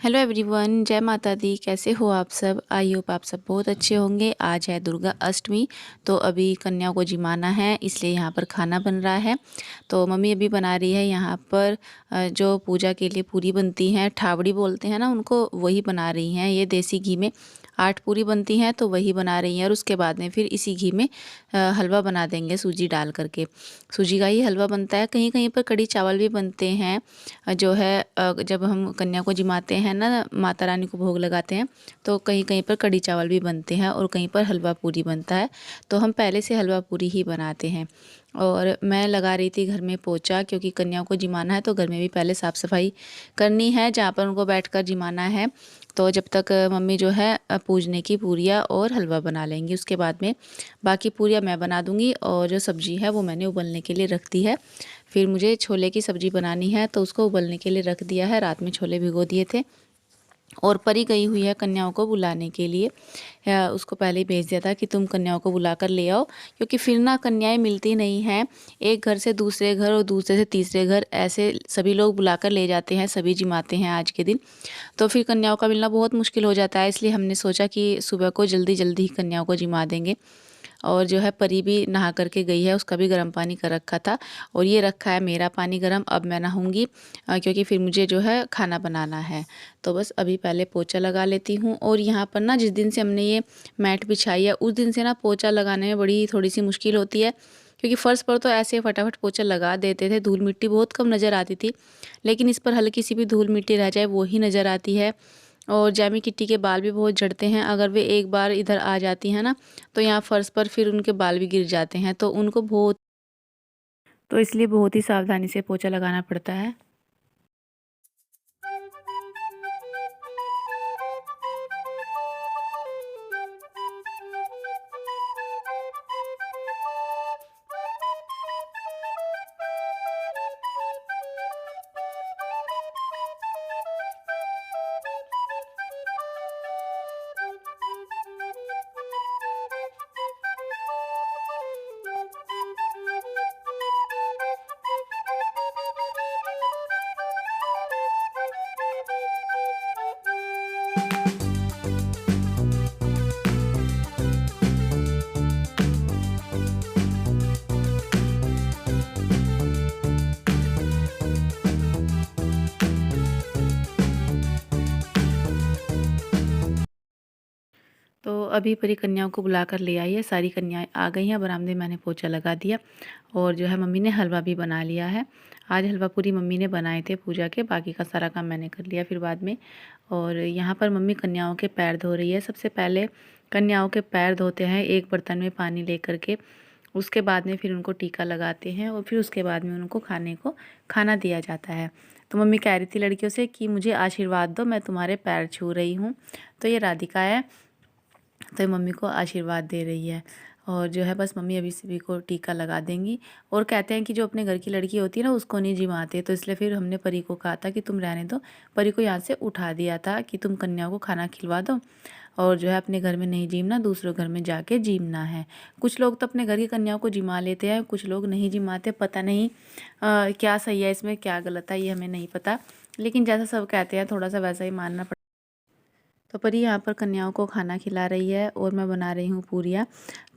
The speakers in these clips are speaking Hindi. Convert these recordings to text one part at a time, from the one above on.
हेलो एवरीवन, जय माता दी। कैसे हो आप सब? आई होप आप सब बहुत अच्छे होंगे। आज है दुर्गा अष्टमी, तो अभी कन्याओं को जिमाना है, इसलिए यहाँ पर खाना बन रहा है। तो मम्मी अभी बना रही है यहाँ पर जो पूजा के लिए पूरी बनती हैं, ठावड़ी बोलते हैं ना उनको, वही बना रही हैं। ये देसी घी में 8 पूरी बनती हैं, तो वही बना रही हैं। और उसके बाद में फिर इसी घी में हलवा बना देंगे सूजी डाल करके। सूजी का ही हलवा बनता है। कहीं कहीं पर कढ़ी चावल भी बनते हैं। जो है जब हम कन्या को जिमाते हैं ना, माता रानी को भोग लगाते हैं, तो कहीं कहीं पर कढ़ी चावल भी बनते हैं और कहीं पर हलवा पूरी बनता है। तो हम पहले से हलवा पूरी ही बनाते हैं। और मैं लगा रही थी घर में पोछा, क्योंकि कन्याओं को जिमाना है तो घर में भी पहले साफ़ सफाई करनी है जहाँ पर उनको बैठकर जिमाना है। तो जब तक मम्मी जो है पूजने की पूरियाँ और हलवा बना लेंगी, उसके बाद में बाकी पूरियाँ मैं बना दूंगी। और जो सब्ज़ी है वो मैंने उबलने के लिए रख दी है। फिर मुझे छोले की सब्ज़ी बनानी है, तो उसको उबलने के लिए रख दिया है। रात में छोले भिगो दिए थे। और परी गई हुई है कन्याओं को बुलाने के लिए। उसको पहले ही भेज दिया था कि तुम कन्याओं को बुला कर ले आओ, क्योंकि फिर ना कन्याएं मिलती नहीं हैं। एक घर से दूसरे घर और दूसरे से तीसरे घर, ऐसे सभी लोग बुलाकर ले जाते हैं, सभी जिमाते हैं आज के दिन। तो फिर कन्याओं का मिलना बहुत मुश्किल हो जाता है। इसलिए हमने सोचा कि सुबह को जल्दी जल्दी ही कन्याओं को जिमा देंगे। और जो है परी भी नहा करके गई है, उसका भी गर्म पानी कर रखा था। और ये रखा है मेरा पानी गर्म। अब मैं नहाऊंगी, क्योंकि फिर मुझे जो है खाना बनाना है। तो बस अभी पहले पोछा लगा लेती हूँ। और यहाँ पर ना जिस दिन से हमने ये मैट बिछाई है, उस दिन से ना पोछा लगाने में बड़ी थोड़ी सी मुश्किल होती है। क्योंकि फ़र्श पर तो ऐसे फटाफट पोछा लगा देते थे, धूल मिट्टी बहुत कम नज़र आती थी। लेकिन इस पर हल्की सी भी धूल मिट्टी रह जाए वो ही नज़र आती है। और जैमी किट्टी के बाल भी बहुत झड़ते हैं। अगर वे एक बार इधर आ जाती हैं ना, तो यहाँ फर्श पर फिर उनके बाल भी गिर जाते हैं। तो उनको बहुत, तो इसलिए बहुत ही सावधानी से पोछा लगाना पड़ता है। तो अभी परी कन्याओं को बुला कर ले आई है। सारी कन्याएं आ गई हैं। बरामदे में मैंने पोछा लगा दिया। और जो है मम्मी ने हलवा भी बना लिया है। आज हलवा पूरी मम्मी ने बनाए थे पूजा के, बाकी का सारा काम मैंने कर लिया फिर बाद में। और यहाँ पर मम्मी कन्याओं के पैर धो रही है। सबसे पहले कन्याओं के पैर धोते हैं एक बर्तन में पानी ले करके। उसके बाद में फिर उनको टीका लगाते हैं और फिर उसके बाद में उनको खाना दिया जाता है। तो मम्मी कह रही थी लड़कियों से कि मुझे आशीर्वाद दो, मैं तुम्हारे पैर छू रही हूँ। तो ये राधिका है, तो ये मम्मी को आशीर्वाद दे रही है। और जो है बस मम्मी अभी सभी को टीका लगा देंगी। और कहते हैं कि जो अपने घर की लड़की होती है ना, उसको नहीं जिमाते। तो इसलिए फिर हमने परी को कहा था कि तुम रहने दो। परी को यहाँ से उठा दिया था कि तुम कन्या को खाना खिलवा दो, और जो है अपने घर में नहीं जीमना, दूसरों घर में जाके जीमना है। कुछ लोग तो अपने घर की कन्याओं को जिमा लेते हैं, कुछ लोग नहीं जिमाते। पता नहीं क्या सही है इसमें, क्या गलत है, ये हमें नहीं पता। लेकिन जैसा सब कहते हैं थोड़ा सा वैसा ही मानना पड़ता। तो परी यहाँ पर कन्याओं को खाना खिला रही है और मैं बना रही हूँ पूरियाँ।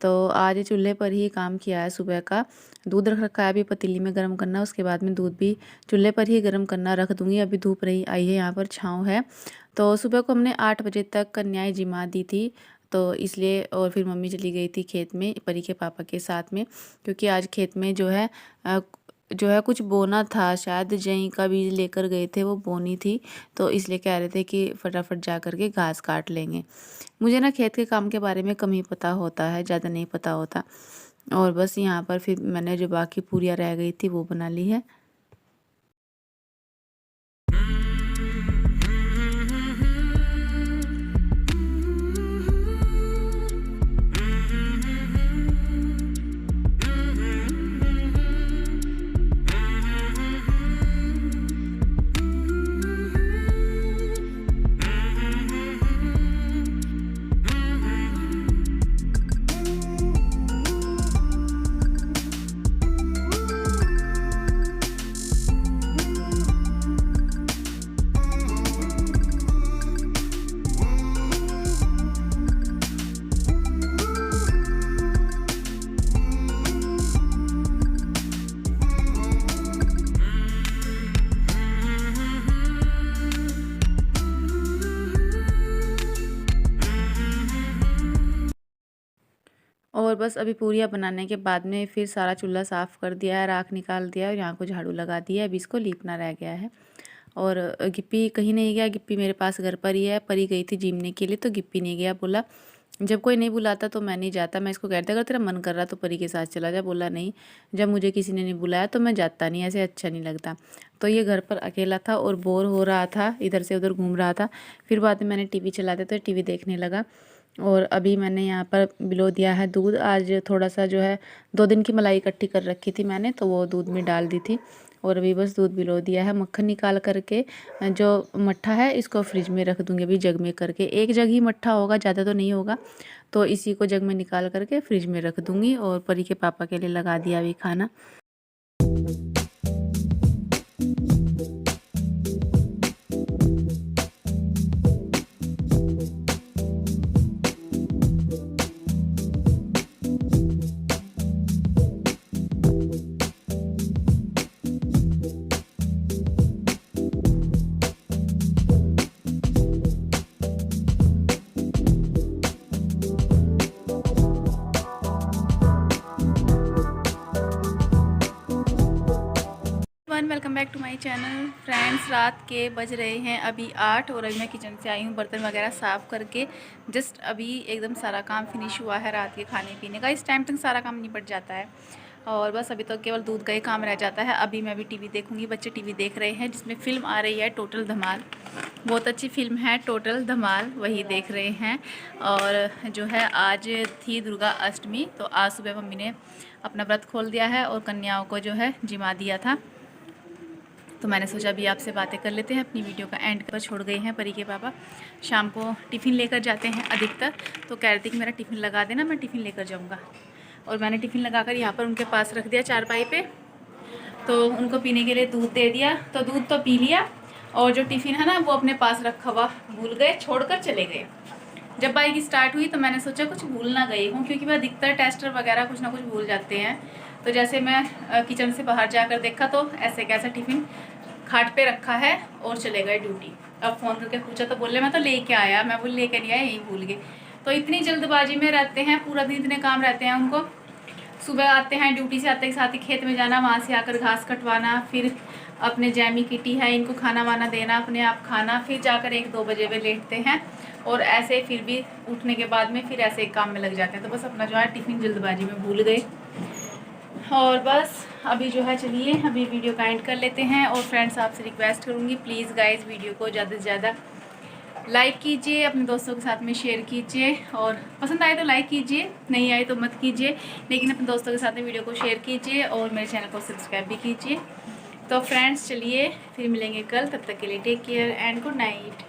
तो आज चूल्हे पर ही काम किया है सुबह का। दूध रख रखा है अभी पतीली में गर्म करना, उसके बाद में दूध भी चूल्हे पर ही गर्म करना रख दूँगी। अभी धूप रही आई है, यहाँ पर छाँव है। तो सुबह को हमने 8 बजे तक कन्याएँ जिमा दी थी, तो इसलिए। और फिर मम्मी चली गई थी खेत में परी के पापा के साथ में, क्योंकि आज खेत में जो है कुछ बोना था, शायद जई का बीज लेकर गए थे, वो बोनी थी। तो इसलिए कह रहे थे कि फटाफट जा कर के घास काट लेंगे। मुझे ना खेत के काम के बारे में कम ही पता होता है, ज़्यादा नहीं पता होता। और बस यहाँ पर फिर मैंने जो बाकी पूरियाँ रह गई थी वो बना ली है। और बस अभी पूरियाँ बनाने के बाद में फिर सारा चूल्हा साफ़ कर दिया है, राख निकाल दिया है और यहाँ को झाड़ू लगा दिया है। अभी इसको लीपना रह गया है। और गिप्पी कहीं नहीं गया, गिप्पी मेरे पास घर पर ही है। परी गई थी जिमने के लिए तो गिप्पी नहीं गया, बोला जब कोई नहीं बुलाता तो मैं नहीं जाता। मैं इसको कहता अगर तेरा मन कर रहा तो परी के साथ चला जा, बोला नहीं, जब मुझे किसी ने नहीं बुलाया तो मैं जाता नहीं, ऐसे अच्छा नहीं लगता। तो ये घर पर अकेला था और बोर हो रहा था, इधर से उधर घूम रहा था। फिर बाद में मैंने टीवी चलाते तो टीवी देखने लगा। और अभी मैंने यहाँ पर बिलो दिया है दूध। आज थोड़ा सा जो है 2 दिन की मलाई इकट्ठी कर रखी थी मैंने, तो वो दूध में डाल दी थी और अभी बस दूध बिलो दिया है। मक्खन निकाल करके जो मट्ठा है इसको फ्रिज में रख दूँगी अभी जग में करके। एक जग ही मट्ठा होगा, ज़्यादा तो नहीं होगा, तो इसी को जग में निकाल करके फ्रिज में रख दूँगी। और परी के पापा के लिए लगा दिया अभी खाना। 1 welcome back to my channel. Friends, रात के बज रहे हैं अभी 8 और अभी मैं किचन से आई हूँ बर्तन वगैरह साफ़ करके। जस्ट अभी एकदम सारा काम फिनिश हुआ है रात के खाने पीने का। इस टाइम तक सारा काम निपट जाता है और बस अभी तो केवल दूध का ही काम रह जाता है। अभी मैं भी टीवी देखूँगी, बच्चे टीवी देख रहे हैं जिसमें फ़िल्म आ रही है टोटल धमाल। बहुत अच्छी फ़िल्म है टोटल धमाल, वही देख रहे हैं। और जो है आज थी दुर्गा अष्टमी, तो आज सुबह मम्मी ने अपना व्रत खोल दिया है और कन्याओं को जो है जिमा दिया था। तो मैंने सोचा अभी आपसे बातें कर लेते हैं। अपनी वीडियो का एंड पर छोड़ गए हैं परी के पापा। शाम को टिफ़िन लेकर जाते हैं अधिकतर, तो कह रही थी कि मेरा टिफ़िन लगा देना, मैं टिफ़िन लेकर जाऊँगा। और मैंने टिफ़िन लगाकर यहाँ पर उनके पास रख दिया चारपाई पे। तो उनको पीने के लिए दूध दे दिया, तो दूध तो पी लिया और जो टिफ़िन है ना वो अपने पास रखा हुआ भूल गए, छोड़ कर चले गए। जब बाइक स्टार्ट हुई तो मैंने सोचा कुछ भूल ना गई हूँ, क्योंकि मैं अधिकतर टेस्टर वगैरह कुछ ना कुछ भूल जाते हैं। तो जैसे मैं किचन से बाहर जाकर देखा तो ऐसे कैसा टिफ़िन खाट पे रखा है और चले गए ड्यूटी। अब फ़ोन करके पूछा तो बोले मैं तो लेके आया, मैं बोल लेकर नहीं आया, यहीं भूल गए। तो इतनी जल्दबाजी में रहते हैं, पूरा दिन इतने काम रहते हैं उनको। सुबह आते हैं, ड्यूटी से आते के साथ ही खेत में जाना, वहाँ से आकर घास कटवाना, फिर अपने जैमी किटी है इनको खाना वाना देना, अपने आप खाना, फिर जाकर 1-2 बजे वे लेटते हैं। और ऐसे फिर भी उठने के बाद में फिर ऐसे एक काम में लग जाते हैं। तो बस अपना जो है टिफ़िन जल्दबाजी में भूल गए। और बस अभी जो है चलिए अभी वीडियो का एंड कर लेते हैं। और फ्रेंड्स, आपसे रिक्वेस्ट करूँगी प्लीज़ गाइज़ वीडियो को ज़्यादा से ज़्यादा लाइक कीजिए, अपने दोस्तों के साथ में शेयर कीजिए, और पसंद आए तो लाइक कीजिए, नहीं आए तो मत कीजिए, लेकिन अपने दोस्तों के साथ में वीडियो को शेयर कीजिए और मेरे चैनल को सब्सक्राइब भी कीजिए। तो फ्रेंड्स चलिए फिर मिलेंगे कल, तब तक के लिए take care and good night.